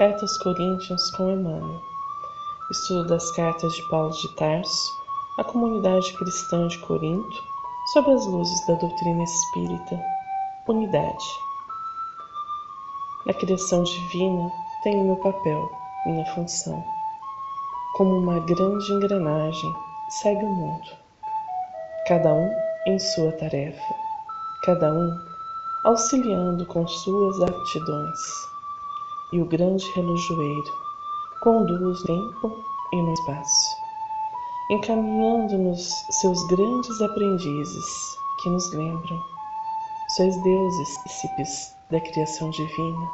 Carta aos Coríntios com Emmanuel. Estudo das cartas de Paulo de Tarso à comunidade cristã de Corinto, sob as luzes da doutrina espírita. Unidade. Na criação divina tenho meu papel, minha função. Como uma grande engrenagem, segue o mundo. Cada um em sua tarefa, cada um auxiliando com suas aptidões. E o grande relojoeiro conduz no tempo e no espaço, encaminhando-nos seus grandes aprendizes que nos lembram: sois deuses príncipes da criação divina,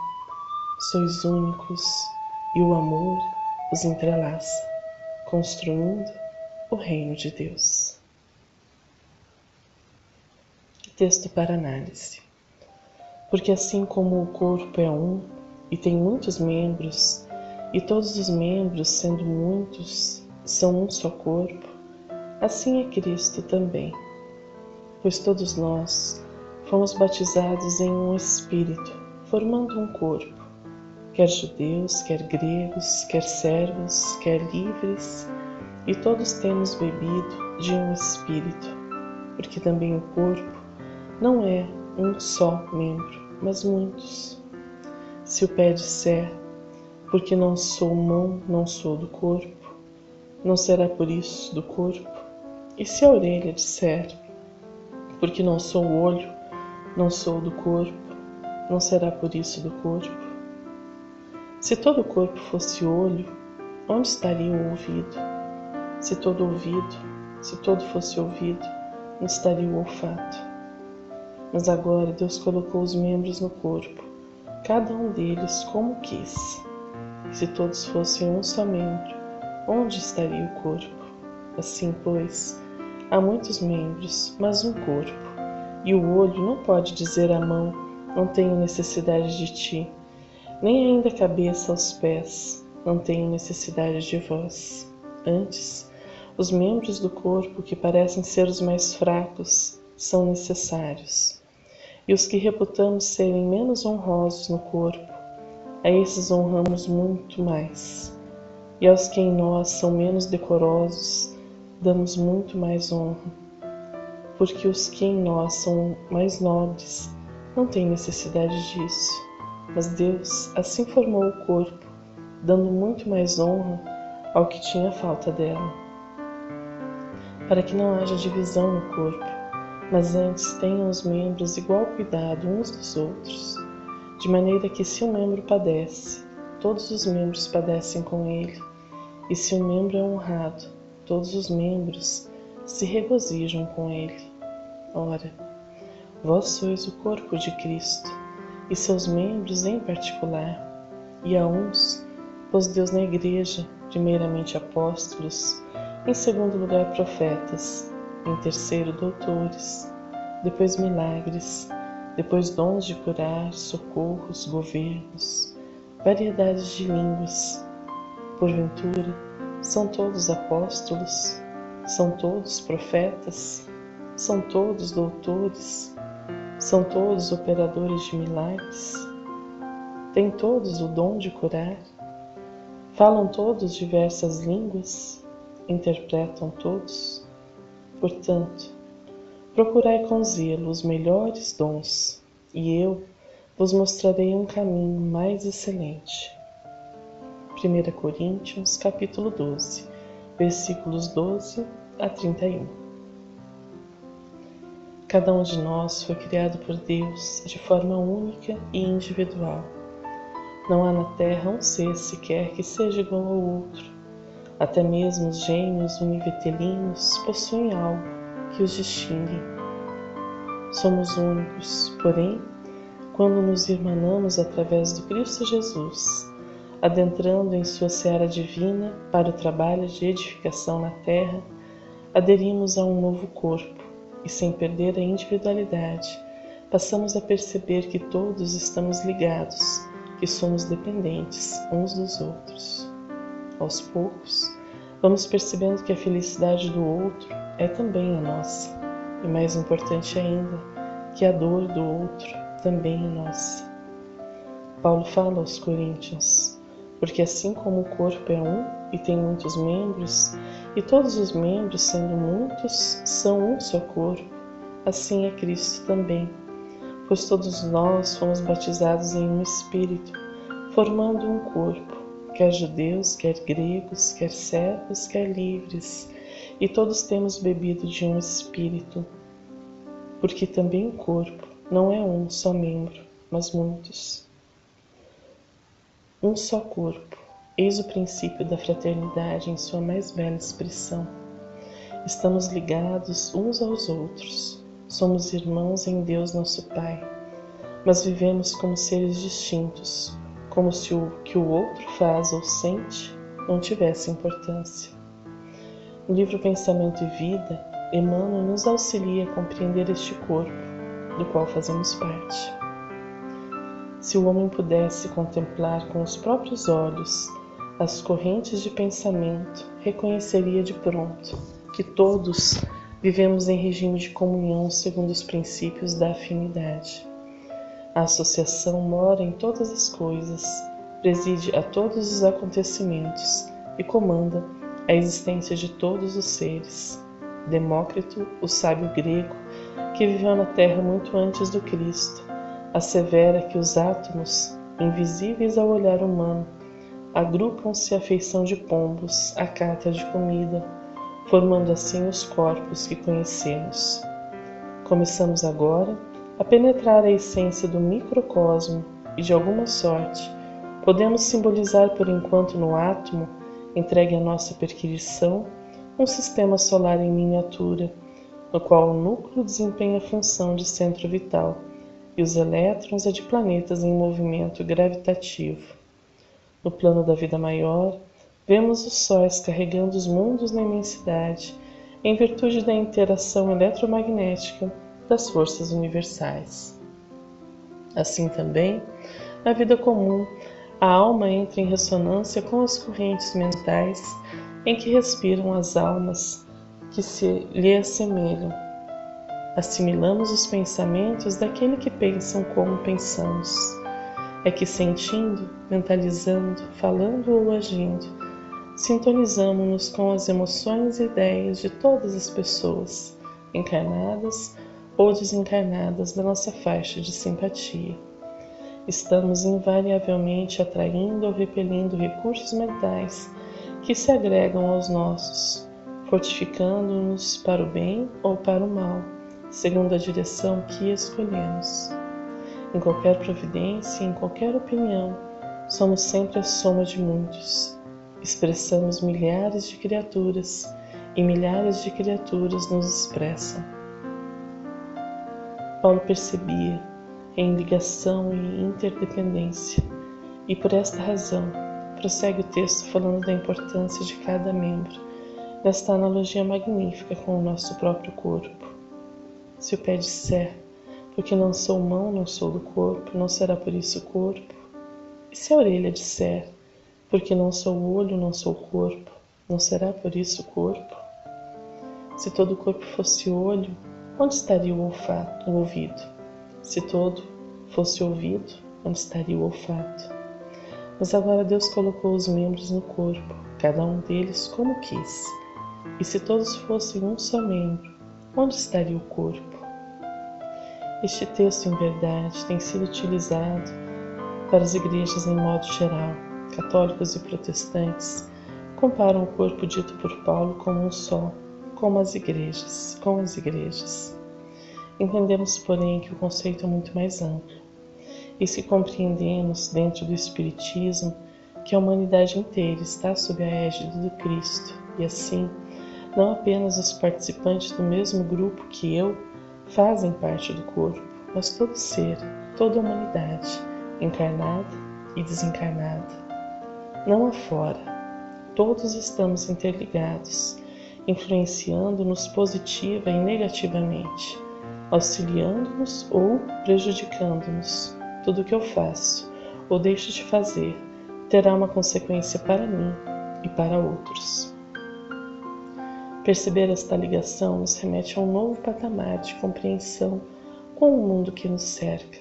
sois únicos e o amor os entrelaça, construindo o reino de Deus. Texto para análise. Porque assim como o corpo é um e tem muitos membros, e todos os membros, sendo muitos, são um só corpo, assim é Cristo também. Pois todos nós fomos batizados em um Espírito, formando um corpo, quer judeus, quer gregos, quer servos, quer livres, e todos temos bebido de um Espírito, porque também o corpo não é um só membro, mas muitos. Se o pé disser, porque não sou mão, não sou do corpo, não será por isso do corpo? E se a orelha disser, porque não sou o olho, não sou do corpo, não será por isso do corpo? Se todo o corpo fosse olho, onde estaria o ouvido? Se todo fosse ouvido, onde estaria o olfato? Mas agora Deus colocou os membros no corpo, cada um deles como quis. E se todos fossem um só membro, onde estaria o corpo? Assim, pois, há muitos membros, mas um corpo. E o olho não pode dizer à mão: não tenho necessidade de ti, nem ainda a cabeça aos pés: não tenho necessidade de vós. Antes, os membros do corpo que parecem ser os mais fracos são necessários. E os que reputamos serem menos honrosos no corpo, a esses honramos muito mais. E aos que em nós são menos decorosos, damos muito mais honra. Porque os que em nós são mais nobres não têm necessidade disso. Mas Deus assim formou o corpo, dando muito mais honra ao que tinha falta dela, para que não haja divisão no corpo, mas antes tenham os membros igual cuidado uns dos outros, de maneira que se um membro padece, todos os membros padecem com ele, e se um membro é honrado, todos os membros se regozijam com ele. Ora, vós sois o corpo de Cristo, e seus membros em particular, e a uns pôs Deus na igreja, primeiramente apóstolos, em segundo lugar profetas, em terceiro doutores, depois milagres, depois dons de curar, socorros, governos, variedades de línguas. Porventura, são todos apóstolos? São todos profetas? São todos doutores? São todos operadores de milagres? Têm todos o dom de curar? Falam todos diversas línguas? Interpretam todos? Portanto, procurai com zelo os melhores dons, e eu vos mostrarei um caminho mais excelente. 1 Coríntios, capítulo 12, versículos 12 a 31. Cada um de nós foi criado por Deus de forma única e individual. Não há na terra um ser sequer que seja igual ao outro. Até mesmo os gêmeos univitelinos possuem algo que os distingue. Somos únicos, porém, quando nos irmanamos através do Cristo Jesus, adentrando em sua seara divina para o trabalho de edificação na terra, aderimos a um novo corpo e, sem perder a individualidade, passamos a perceber que todos estamos ligados, que somos dependentes uns dos outros. Aos poucos, vamos percebendo que a felicidade do outro é também a nossa, e mais importante ainda, que a dor do outro também é nossa. Paulo fala aos Coríntios: Porque assim como o corpo é um e tem muitos membros, e todos os membros, sendo muitos, são um só corpo, assim é Cristo também. Pois todos nós fomos batizados em um Espírito, formando um corpo, quer judeus, quer gregos, quer servos, quer livres, e todos temos bebido de um Espírito. Porque também o corpo não é um só membro, mas muitos. Um só corpo, eis o princípio da fraternidade em sua mais bela expressão. Estamos ligados uns aos outros, somos irmãos em Deus nosso Pai, mas vivemos como seres distintos, como se o que o outro faz ou sente não tivesse importância. No livro Pensamento e Vida, Emmanuel nos auxilia a compreender este corpo, do qual fazemos parte. Se o homem pudesse contemplar com os próprios olhos as correntes de pensamento, reconheceria de pronto que todos vivemos em regime de comunhão segundo os princípios da afinidade. A associação mora em todas as coisas, preside a todos os acontecimentos e comanda a existência de todos os seres. Demócrito, o sábio grego, que viveu na Terra muito antes do Cristo, assevera que os átomos, invisíveis ao olhar humano, agrupam-se à feição de pombos à cata de comida, formando assim os corpos que conhecemos. Começamos agora a penetrar a essência do microcosmo e, de alguma sorte, podemos simbolizar por enquanto no átomo, entregue à nossa perquisição, um sistema solar em miniatura, no qual o núcleo desempenha a função de centro vital, e os elétrons a de planetas em movimento gravitativo. No plano da vida maior, vemos os sóis carregando os mundos na imensidade, em virtude da interação eletromagnética das forças universais. Assim também, na vida comum, a alma entra em ressonância com as correntes mentais em que respiram as almas que se lhe assemelham. Assimilamos os pensamentos daquele que pensam como pensamos. É que sentindo, mentalizando, falando ou agindo, sintonizamos-nos com as emoções e ideias de todas as pessoas, encarnadas ou desencarnadas da nossa faixa de simpatia. Estamos invariavelmente atraindo ou repelindo recursos mentais que se agregam aos nossos, fortificando-nos para o bem ou para o mal, segundo a direção que escolhemos. Em qualquer providência, em qualquer opinião, somos sempre a soma de muitos. Expressamos milhares de criaturas e milhares de criaturas nos expressam. Paulo percebia em ligação e interdependência, e por esta razão prossegue o texto falando da importância de cada membro, nesta analogia magnífica com o nosso próprio corpo. Se o pé disser, porque não sou mão, não sou do corpo, não será por isso corpo? E se a orelha disser, porque não sou olho, não sou corpo, não será por isso corpo? Se todo o corpo fosse olho, onde estaria o olfato, o ouvido? Se todo fosse ouvido, onde estaria o olfato? Mas agora Deus colocou os membros no corpo, cada um deles como quis. E se todos fossem um só membro, onde estaria o corpo? Este texto, em verdade, tem sido utilizado para as igrejas em modo geral. Católicos e protestantes comparam o corpo dito por Paulo como um só, com as igrejas. Entendemos, porém, que o conceito é muito mais amplo. E se compreendemos, dentro do Espiritismo, que a humanidade inteira está sob a égide do Cristo, e assim, não apenas os participantes do mesmo grupo que eu fazem parte do corpo, mas todo ser, toda a humanidade, encarnada e desencarnada. Não afora, todos estamos interligados, influenciando-nos positiva e negativamente, auxiliando-nos ou prejudicando-nos. Tudo o que eu faço ou deixo de fazer terá uma consequência para mim e para outros. Perceber esta ligação nos remete a um novo patamar de compreensão com o mundo que nos cerca.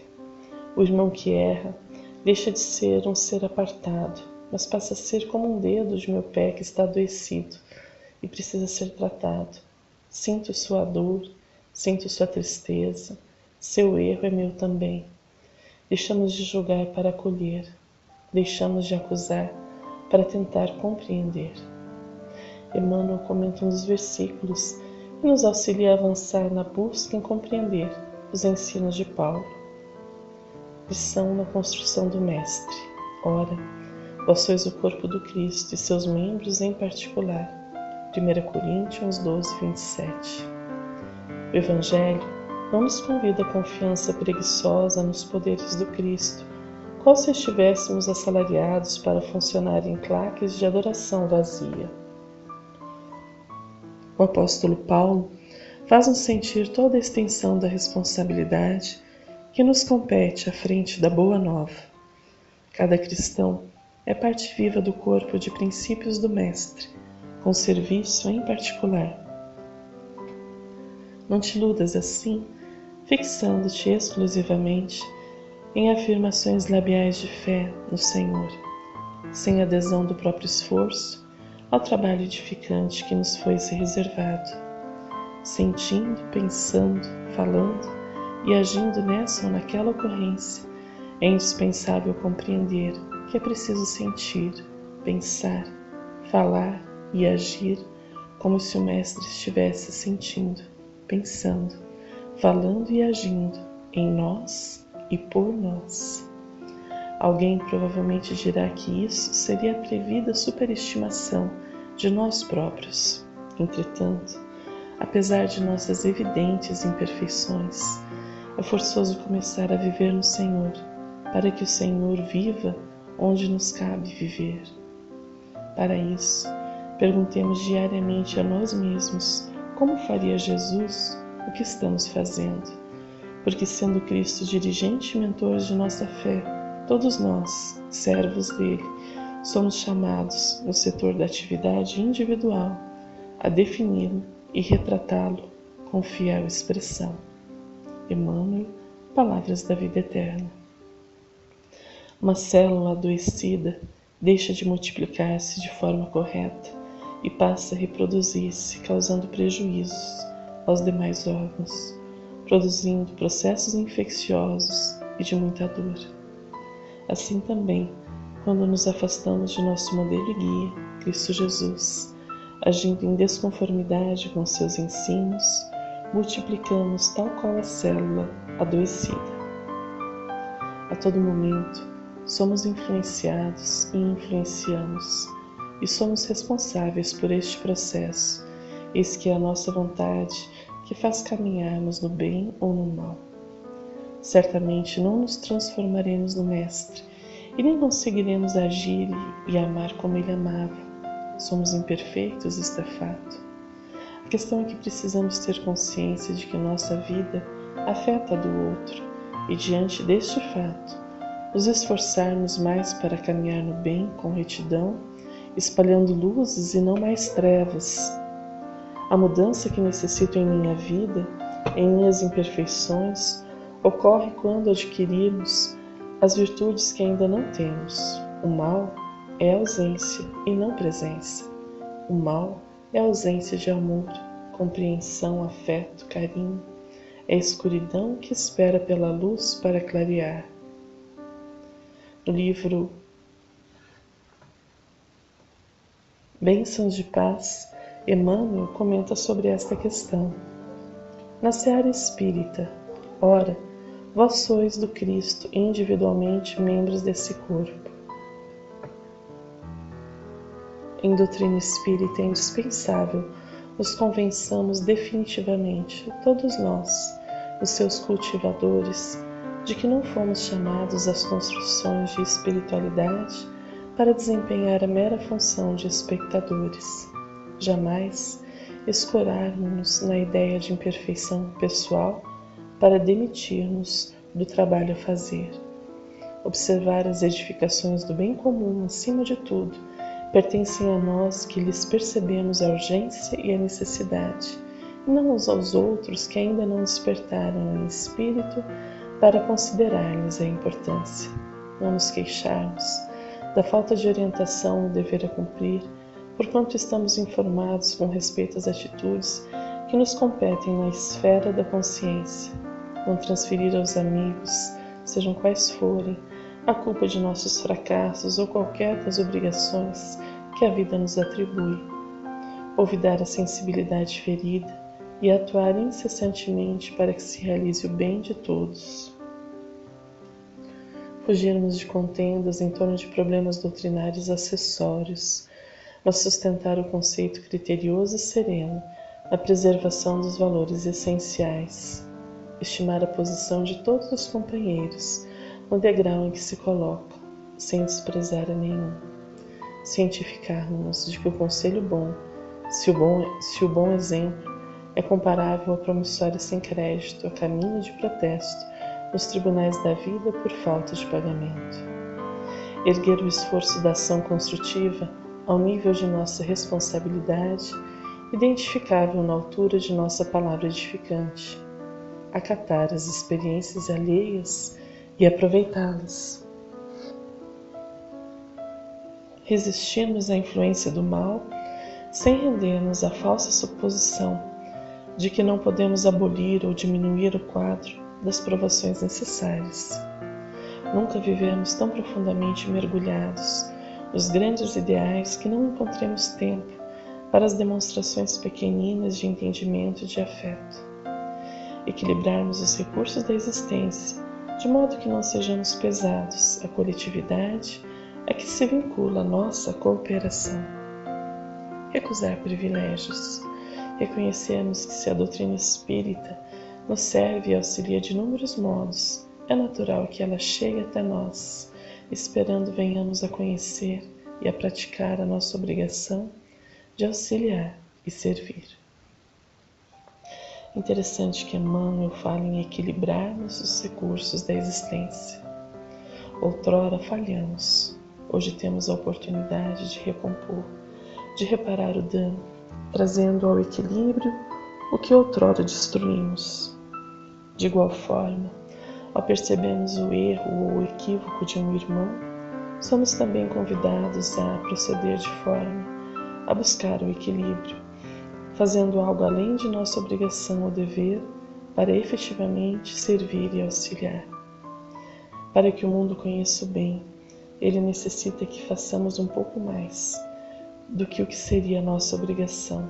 O irmão que erra deixa de ser um ser apartado mas passa a ser como um dedo de meu pé que está adoecido e precisa ser tratado. Sinto sua dor, sinto sua tristeza, seu erro é meu também. Deixamos de julgar para acolher, deixamos de acusar para tentar compreender. Emmanuel comenta um dos versículos e nos auxilia a avançar na busca em compreender os ensinos de Paulo. Lição na construção do Mestre. Ora, vós sois o corpo do Cristo e seus membros em particular. 1 Coríntios 12, 27. O Evangelho não nos convida a confiança preguiçosa nos poderes do Cristo, qual se estivéssemos assalariados para funcionar em claques de adoração vazia. O apóstolo Paulo faz-nos sentir toda a extensão da responsabilidade que nos compete à frente da Boa Nova. Cada cristão é parte viva do corpo de princípios do Mestre, com serviço em particular. Não te iludas assim, fixando-te exclusivamente em afirmações labiais de fé no Senhor, sem adesão do próprio esforço ao trabalho edificante que nos foi reservado, sentindo, pensando, falando e agindo nessa ou naquela ocorrência. É indispensável compreender que é preciso sentir, pensar, falar e agir como se o Mestre estivesse sentindo, pensando, falando e agindo em nós e por nós. Alguém provavelmente dirá que isso seria a previda superestimação de nós próprios. Entretanto, apesar de nossas evidentes imperfeições, é forçoso começar a viver no Senhor, para que o Senhor viva onde nos cabe viver. Para isso, perguntemos diariamente a nós mesmos como faria Jesus o que estamos fazendo, porque sendo Cristo dirigente e mentor de nossa fé, todos nós, servos dele, somos chamados, no setor da atividade individual, a defini-lo e retratá-lo com fiel expressão. Emmanuel, Palavras da Vida Eterna. Uma célula adoecida deixa de multiplicar-se de forma correta e passa a reproduzir-se, causando prejuízos aos demais órgãos, produzindo processos infecciosos e de muita dor. Assim também, quando nos afastamos de nosso modelo e guia, Cristo Jesus, agindo em desconformidade com seus ensinos, multiplicamos tal qual a célula adoecida. A todo momento, somos influenciados e influenciamos, e somos responsáveis por este processo, eis que é a nossa vontade que faz caminharmos no bem ou no mal. Certamente não nos transformaremos no Mestre, e nem conseguiremos agir e amar como Ele amava. Somos imperfeitos, isto é fato. A questão é que precisamos ter consciência de que nossa vida afeta a do outro, e diante deste fato, nos esforçarmos mais para caminhar no bem com retidão, espalhando luzes e não mais trevas. A mudança que necessito em minha vida, em minhas imperfeições, ocorre quando adquirimos as virtudes que ainda não temos. O mal é ausência e não presença. O mal é ausência de amor, compreensão, afeto, carinho. É a escuridão que espera pela luz para clarear. No livro Bênçãos de Paz, Emmanuel comenta sobre esta questão. Na seara espírita, ora, vós sois do Cristo individualmente membros desse corpo. Em doutrina espírita é indispensável nos convençamos definitivamente, todos nós, os seus cultivadores, de que não fomos chamados às construções de espiritualidade para desempenhar a mera função de espectadores. Jamais escorarmos-nos na ideia de imperfeição pessoal para demitir-nos do trabalho a fazer. Observar as edificações do bem comum, acima de tudo, pertencem a nós que lhes percebemos a urgência e a necessidade, e não aos outros que ainda não despertaram em espírito para considerar-lhes a importância. Não nos queixarmos, da falta de orientação no dever a cumprir, porquanto estamos informados com respeito às atitudes que nos competem na esfera da consciência, não transferir aos amigos, sejam quais forem, a culpa de nossos fracassos ou qualquer das obrigações que a vida nos atribui, olvidar a sensibilidade ferida e atuar incessantemente para que se realize o bem de todos. Fugirmos de contendas em torno de problemas doutrinários acessórios, mas sustentar o conceito criterioso e sereno na preservação dos valores essenciais, estimar a posição de todos os companheiros no degrau em que se colocam, sem desprezar a nenhum, cientificarmos de que o conselho bom, se o bom exemplo, é comparável ao promissório sem crédito, a caminho de protesto nos tribunais da vida por falta de pagamento. Erguer o esforço da ação construtiva ao nível de nossa responsabilidade, identificável na altura de nossa palavra edificante. Acatar as experiências alheias e aproveitá-las. Resistirmos à influência do mal, sem render-nos à falsa suposição de que não podemos abolir ou diminuir o quadro das provações necessárias. Nunca vivemos tão profundamente mergulhados nos grandes ideais que não encontremos tempo para as demonstrações pequeninas de entendimento e de afeto. Equilibrarmos os recursos da existência, de modo que não sejamos pesados à coletividade a que se vincula a nossa cooperação. Recusar privilégios. Reconhecermos que se a doutrina espírita nos serve e auxilia de inúmeros modos, é natural que ela chegue até nós, esperando venhamos a conhecer e a praticar a nossa obrigação de auxiliar e servir. Interessante que Emmanuel fala em equilibrarmos os recursos da existência. Outrora falhamos, hoje temos a oportunidade de recompor, de reparar o dano, trazendo ao equilíbrio o que outrora destruímos. De igual forma, ao percebermos o erro ou o equívoco de um irmão, somos também convidados a proceder de forma a buscar o equilíbrio, fazendo algo além de nossa obrigação ou dever para efetivamente servir e auxiliar. Para que o mundo conheça o bem, ele necessita que façamos um pouco mais do que o que seria nossa obrigação.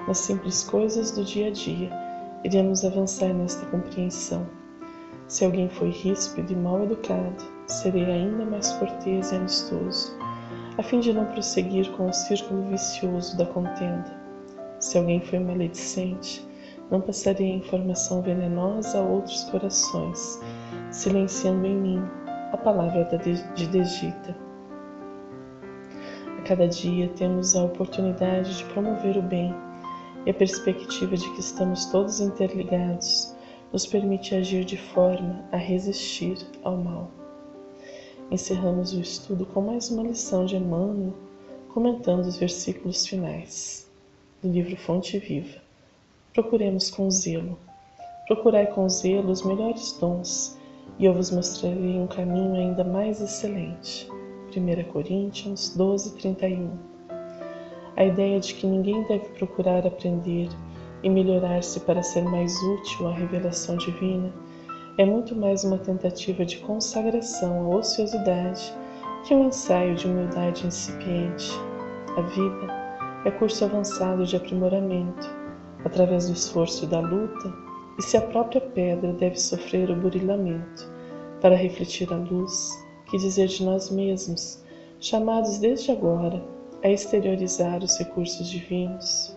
Nas simples coisas do dia a dia, iremos avançar nesta compreensão. Se alguém foi ríspido e mal educado, serei ainda mais cortês e amistoso, a fim de não prosseguir com o círculo vicioso da contenda. Se alguém foi maledicente, não passarei a informação venenosa a outros corações, silenciando em mim a palavra de desdita. A cada dia temos a oportunidade de promover o bem, e a perspectiva de que estamos todos interligados nos permite agir de forma a resistir ao mal. Encerramos o estudo com mais uma lição de Emmanuel, comentando os versículos finais do livro Fonte Viva. Procuremos com zelo. Procurai com zelo os melhores dons, e eu vos mostrarei um caminho ainda mais excelente. 1 Coríntios 12:31. A ideia de que ninguém deve procurar aprender e melhorar-se para ser mais útil à revelação divina é muito mais uma tentativa de consagração à ociosidade que um ensaio de humildade incipiente. A vida é curso avançado de aprimoramento, através do esforço e da luta, e se a própria pedra deve sofrer o burilamento para refletir a luz, que dizer de nós mesmos, chamados desde agora a exteriorizar os recursos divinos.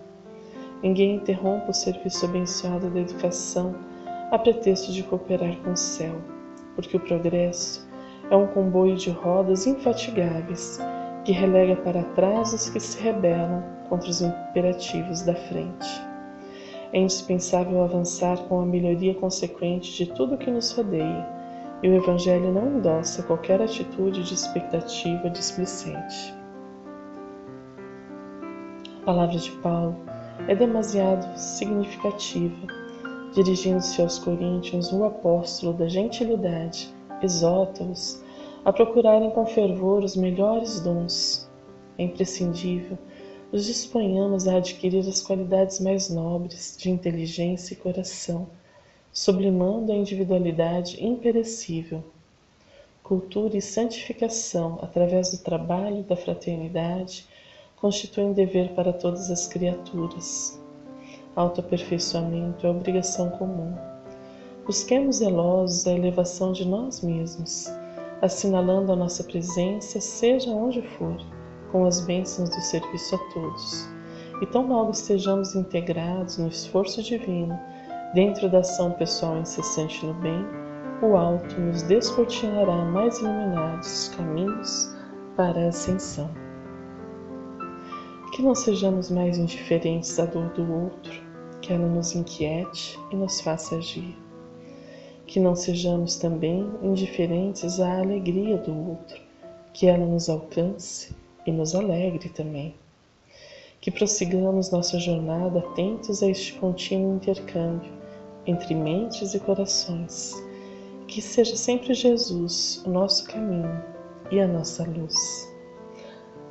Ninguém interrompa o serviço abençoado da educação a pretexto de cooperar com o céu, porque o progresso é um comboio de rodas infatigáveis que relega para trás os que se rebelam contra os imperativos da frente. É indispensável avançar com a melhoria consequente de tudo o que nos rodeia, e o Evangelho não endossa qualquer atitude de expectativa displicente. A palavra de Paulo é demasiado significativa. Dirigindo-se aos coríntios, o apóstolo da gentilidade exorta-os a procurarem com fervor os melhores dons. É imprescindível nos disponhamos a adquirir as qualidades mais nobres de inteligência e coração, sublimando a individualidade imperecível. Cultura e santificação, através do trabalho e da fraternidade, constituem um dever para todas as criaturas. Autoaperfeiçoamento é obrigação comum. Busquemos zelosos a elevação de nós mesmos, assinalando a nossa presença, seja onde for, com as bênçãos do serviço a todos. E tão logo estejamos integrados no esforço divino, dentro da ação pessoal incessante no bem, o alto nos descortinará mais iluminados caminhos para a ascensão. Que não sejamos mais indiferentes à dor do outro, que ela nos inquiete e nos faça agir. Que não sejamos também indiferentes à alegria do outro, que ela nos alcance e nos alegre também. Que prossigamos nossa jornada atentos a este contínuo intercâmbio entre mentes e corações. Que seja sempre Jesus o nosso caminho e a nossa luz.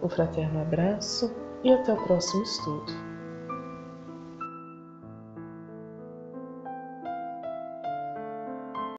Um fraterno abraço e até o próximo estudo.